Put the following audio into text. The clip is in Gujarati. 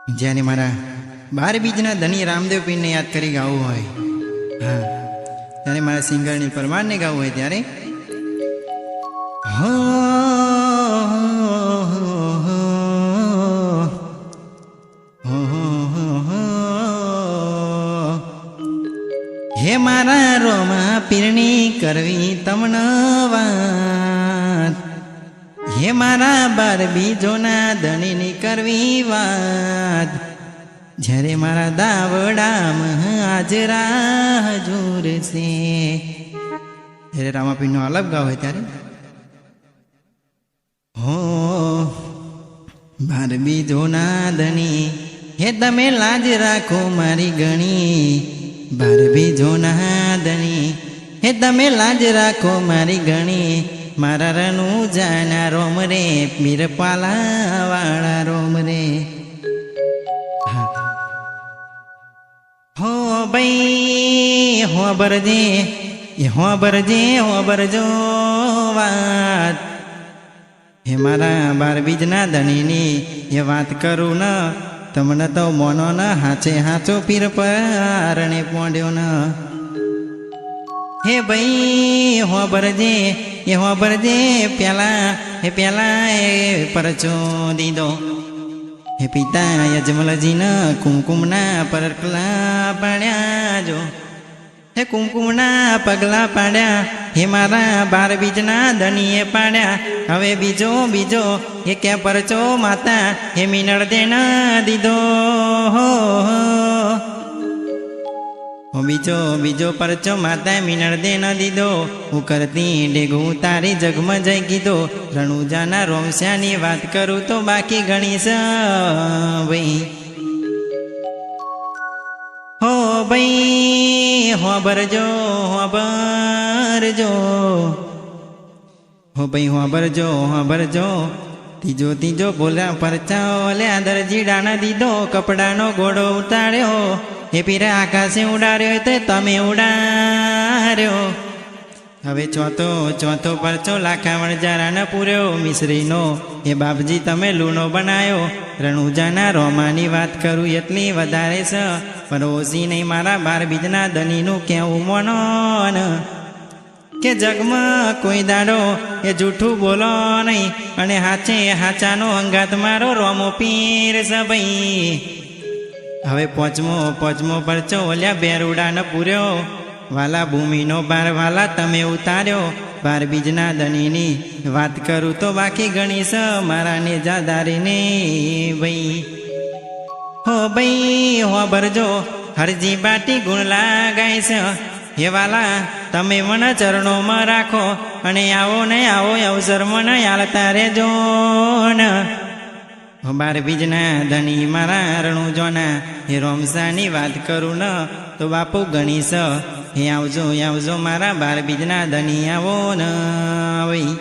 જ્યારે મારા 12 બીજના ધની રામદેવ પીરને યાદ કરી ગાવું હોય, હા, ત્યારે મારા સિંગરની પરમારને ગાવું હોય ત્યારે હે મારા રોમા પીરની કરવી તમને વાત, હે મારા 12 બીજોના ધણીની કરવી વાત, જ્યારે મારા દાવડામાં હાજરા હજુર છે. જ્યારે રામાપીરનો આલાપ ગાવ હોય ત્યારે હો 12 બીજોના ધણી હે તમે લાજ રાખો મારી ગણી, 12 બીજોના ધણી હે તમે લાજ રાખો મારી ગણી, મારા રનું જાના રોમ રે પીર પાલા વાળા રોમ રે. હો ભાઈ હો બરજે બરજો વાત, હે મારા 12 બીજના ધણીની એ વાત કરું ન તમને તો મોનો ન હાચે હાચો પીર પારણે પોંડ્યો ન. હે ભાઈ હો બરજે પેલા એ પરચો દીધો, હે પિતા યજમલજીના કુમકુમના પરકલા પાડ્યા જો, હે કુમકુમના પગલા પાડ્યા, હે મારા 12 બીજના ધણીએ પાડ્યા. હવે બીજો એ કે પરચો માતા હે મીનળ દે ન દીધો, બીજો પરચો માતા મીનળ દે ન દીધો. હું કરતી ડેગું તારી જગમાં જઈ કીધો, રણુજાના રોમશ્યાની વાત કરું તો બાકી ઘણી છે ભાઈ. હો ભાઈ હો બરજો હો બરજો ત્રીજો બોલ્યા પરચાઓ લ્યા દરજીડાના દીધો, કપડાનો ઘોડો ઉતાર્યો, હે પીરે આકાશે ઉડાડ્યો તે તમે ઉડાર્યો. હવે ચોથો પરચો લાખાવણ જારાને પૂર્યો મિશ્રીનો, એ બાપજી તમે લૂણો બનાવ્યો. રણુજાના રોમાની વાત કરું એટલી વધારે છે, પણ ઓછી નહીં મારા 12 બીજના ધણીનું કેવું મોનો કે જગમાં કોઈ દાડો એ જૂઠું બોલો નહીં, અને હાચાનો અંગાત મારો રોમો પીર છે ભાઈ. હવે પોચમો પરચો ઓલ્યા બેરુડાને પૂર્યો, વાલા ભૂમિનો બાર વાલા તમે ઉતાર્યો. 12 બીજના ધણીની વાત કરું તો બાકી ગણી છે મારા નેજાદારીને ભાઈ. હો ભાઈ હો બરજો હરજી બાટી ગુણ લાગાય છે, હે વાલા તમે મને ચરણોમાં રાખો, અને આવો અવસર મને આલતા રેજો ને. 12 બીજના ધણી મારા રણુજોના હે રોમસાની વાત કરું ન તો બાપુ ગણીશ, હે આવજો મારા 12 બીજના ધણી આવો ન ભાઈ.